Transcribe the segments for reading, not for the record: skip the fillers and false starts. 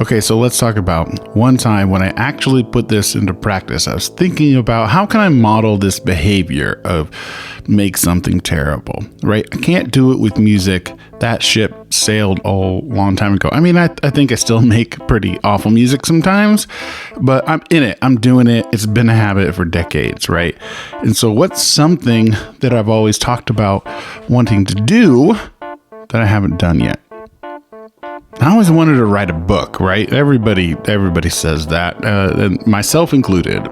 Okay, so let's talk about one time when I actually put this into practice. I was thinking about how can I model this behavior of make something terrible, right? I can't do it with music. That ship sailed a long time ago. I mean, I think I still make pretty awful music sometimes, but I'm in it. I'm doing it. It's been a habit for decades, right? And so what's something that I've always talked about wanting to do that I haven't done yet? I always wanted to write a book, right? Everybody says that, and myself included.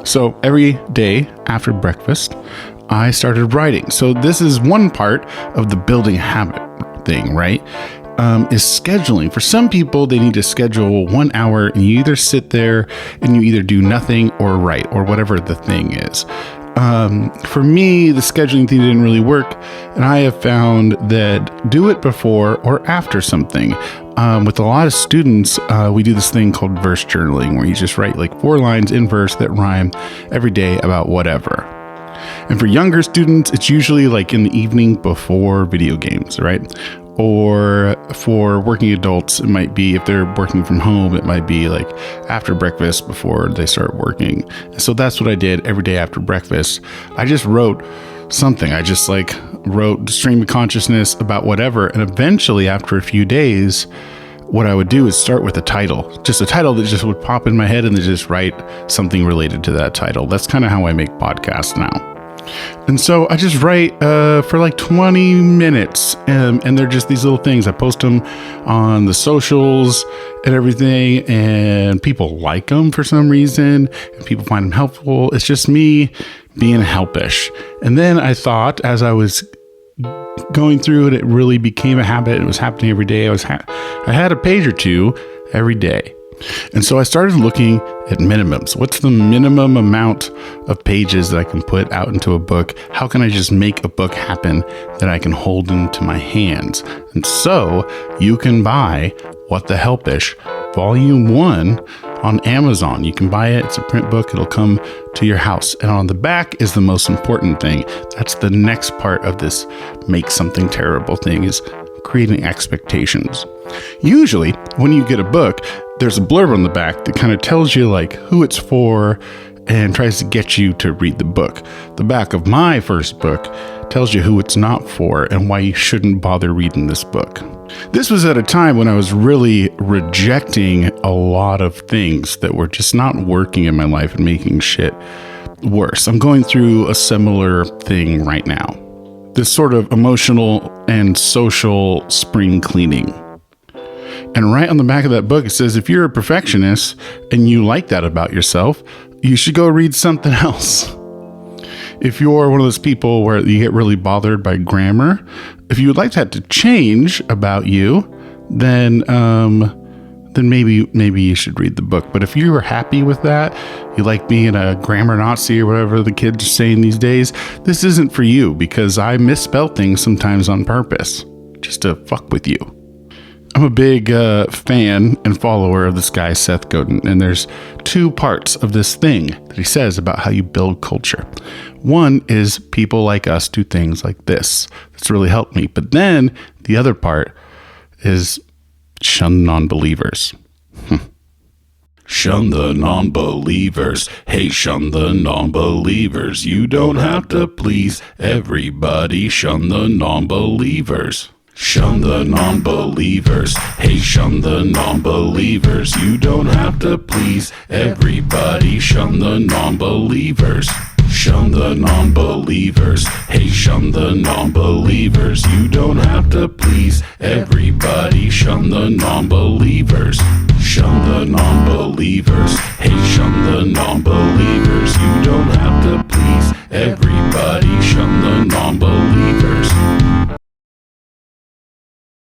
So every day after breakfast, I started writing. So this is one part of the building habit thing, right? Is scheduling. For some people, they need to schedule 1 hour and you either sit there and you either do nothing or write or whatever the thing is. For me, the scheduling thing didn't really work, and I have found that do it before or after something. With a lot of students, we do this thing called verse journaling, where you just write like 4 lines in verse that rhyme every day about whatever. And for younger students, it's usually like in the evening before video games, right? Or for working adults, it might be, if they're working from home, it might be like after breakfast before they start working. So that's what I did every day after breakfast. I just wrote something. I just wrote stream of consciousness about whatever. And eventually, after a few days, what I would do is start with a title, just a title that just would pop in my head, and then just write something related to that title. That's kind of how I make podcasts now. And so I just write for like 20 minutes, and they're just these little things. I post them on the socials and everything, and people like them for some reason, and people find them helpful. It's just me being helpish. And then I thought, as I was going through it, it really became a habit. It was happening every day. I had a page or two every day. And so I started looking at minimums. What's the minimum amount of pages that I can put out into a book? How can I just make a book happen that I can hold into my hands? And so you can buy What the Helpish Volume 1 on Amazon. You can buy it. It's a print book. It'll come to your house. And on the back is the most important thing. That's the next part of this make something terrible thing, is creating expectations. Usually, when you get a book, there's a blurb on the back that kind of tells you like who it's for and tries to get you to read the book. The back of my first book tells you who it's not for and why you shouldn't bother reading this book. This was at a time when I was really rejecting a lot of things that were just not working in my life and making shit worse. I'm going through a similar thing right now. This sort of emotional and social spring cleaning. And right on the back of that book, it says, if you're a perfectionist and you like that about yourself, you should go read something else. If you're one of those people where you get really bothered by grammar, if you would like that to change about you, then maybe you should read the book. But if you are happy with that, you like being a grammar Nazi or whatever the kids are saying these days, this isn't for you, because I misspell things sometimes on purpose just to fuck with you. I'm a big fan and follower of this guy, Seth Godin, and there's 2 parts of this thing that he says about how you build culture. One is people like us do things like this. That's really helped me. But then the other part is shun non-believers. Shun the non-believers. Hey, shun the non-believers. You don't have to please everybody. Shun the non-believers. Shun the non-believers. Hey, shun the non-believers. You don't have to please everybody. Shun the non-believers. Shun the non-believers. Hey, shun the non-believers. You don't have to please everybody. Shun the non-believers. Shun the non-believers. Hey, shun the non-believers. You don't